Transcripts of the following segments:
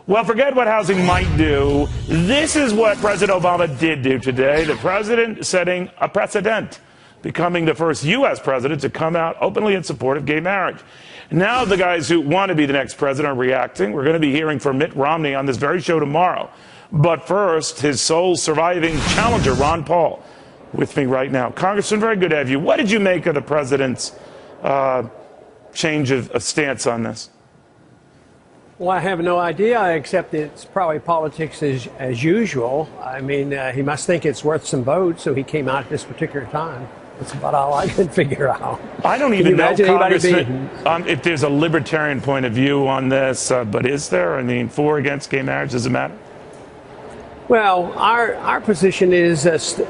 Well, forget what housing might do. This is what President Obama did do today. The president setting a precedent, becoming the first U.S. president to come out openly in support of gay marriage. Now the guys who want to be the next president are reacting. We're going to be hearing from Mitt Romney on this very show tomorrow. But first, his sole surviving challenger, Ron Paul, with me right now. Congressman, very good to have you. What did you make of the president's change of stance on this? Well, I have no idea, except it's probably politics as usual. I mean, he must think it's worth some votes, so he came out at this particular time. That's about all I can figure out. I don't even know, Congressman, if there's a libertarian point of view on this, but is there? I mean, for or against gay marriage, does it matter? Well, our position is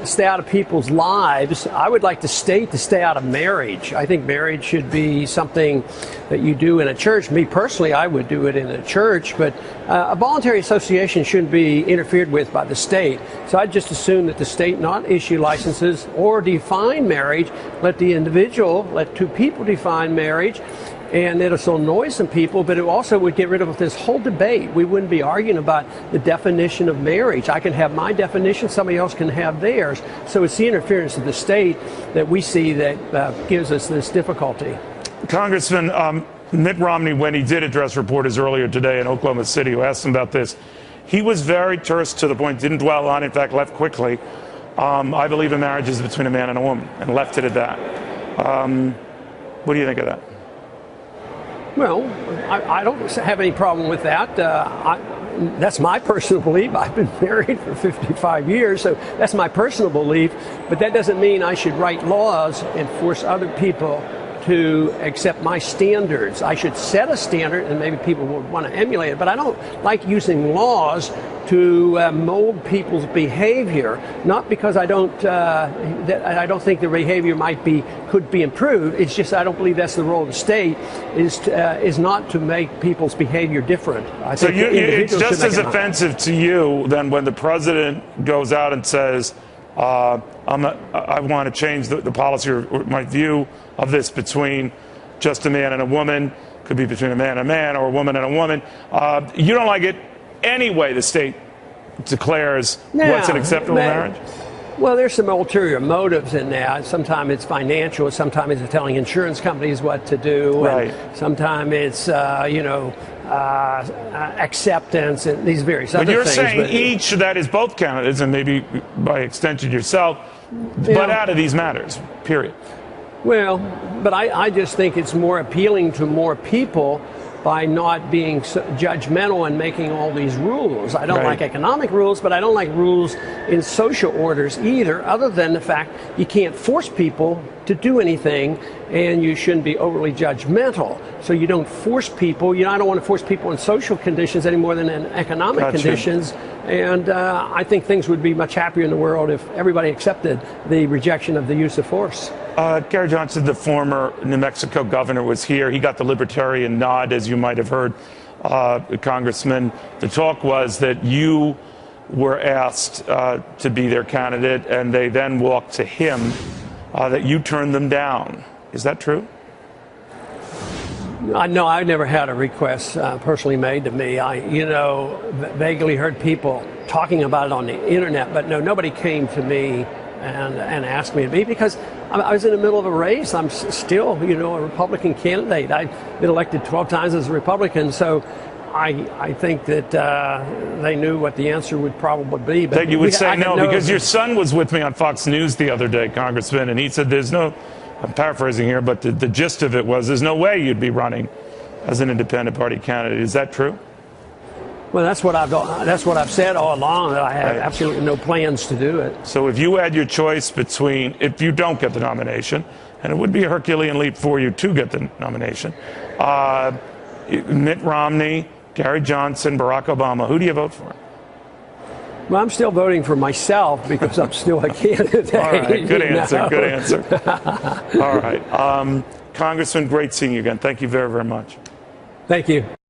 stay out of people's lives. I would like the state to stay out of marriage. I think marriage should be something that you do in a church. Me personally, I would do it in a church, but a voluntary association shouldn't be interfered with by the state. So I'd just assume that the state not issue licenses or define marriage, let the individual, let two people define marriage. And it'll still annoy some people, but it also would get rid of this whole debate. We wouldn't be arguing about the definition of marriage. I can have my definition, somebody else can have theirs. So it's the interference of the state that we see that gives us this difficulty. Congressman, Mitt Romney, when he did address reporters earlier today in Oklahoma City, who asked him about this, he was very terse to the point, didn't dwell on it, in fact, left quickly. I believe a marriage is between a man and a woman, and left it at that. What do you think of that? Well, I don't have any problem with that. That's my personal belief. I've been married for 55 years, so that's my personal belief. But that doesn't mean I should write laws and force other people to accept my standards. I should set a standard, and maybe people would want to emulate it. But I don't like using laws to mold people's behavior. Not because I don't think their behavior could be improved. It's just I don't believe that's the role of the state. Is not to make people's behavior different. So it's just as offensive to you than when the president goes out and says, I want to change the policy or my view of this between just a man and a woman, could be between a man and a man or a woman and a woman. You don't like it anyway the state declares what's an acceptable marriage? Well, there's some ulterior motives in that. Sometimes it's financial. Sometimes it's telling insurance companies what to do. Right. And sometimes it's, acceptance and these various other things. But you're saying each, that is both candidates, and maybe by extension yourself, but out of these matters, period. Well, but I just think it's more appealing to more people by not being judgmental and making all these rules. I don't like economic rules, but I don't like rules in social orders either, other than the fact you can't force people to do anything, and you shouldn't be overly judgmental. So you don't force people. I don't want to force people in social conditions any more than in economic conditions. And I think things would be much happier in the world if everybody accepted the rejection of the use of force. Gary Johnson, the former New Mexico governor, was here. He got the libertarian nod, as you might have heard, Congressman. The talk was that you were asked to be their candidate, and they then walked to him, that you turned them down. Is that true? No, I never had a request personally made to me. I, vaguely heard people talking about it on the internet, but no, nobody came to me and asked me to be, because I was in the middle of a race. I'm still, a Republican candidate. I've been elected 12 times as a Republican, so I think that they knew what the answer would probably be. But that you would say no, because your son was with me on Fox News the other day, Congressman, and he said there's no, I'm paraphrasing here, but the gist of it was there's no way you'd be running as an independent party candidate. Is that true? Well, that's what I've said all along, that I have absolutely no plans to do it. So if you had your choice between, if you don't get the nomination, and it would be a Herculean leap for you to get the nomination, Mitt Romney, Gary Johnson, Barack Obama, who do you vote for? Well, I'm still voting for myself because I'm still a candidate. All right, good answer, good answer. All right. Congressman, great seeing you again. Thank you very, very much. Thank you.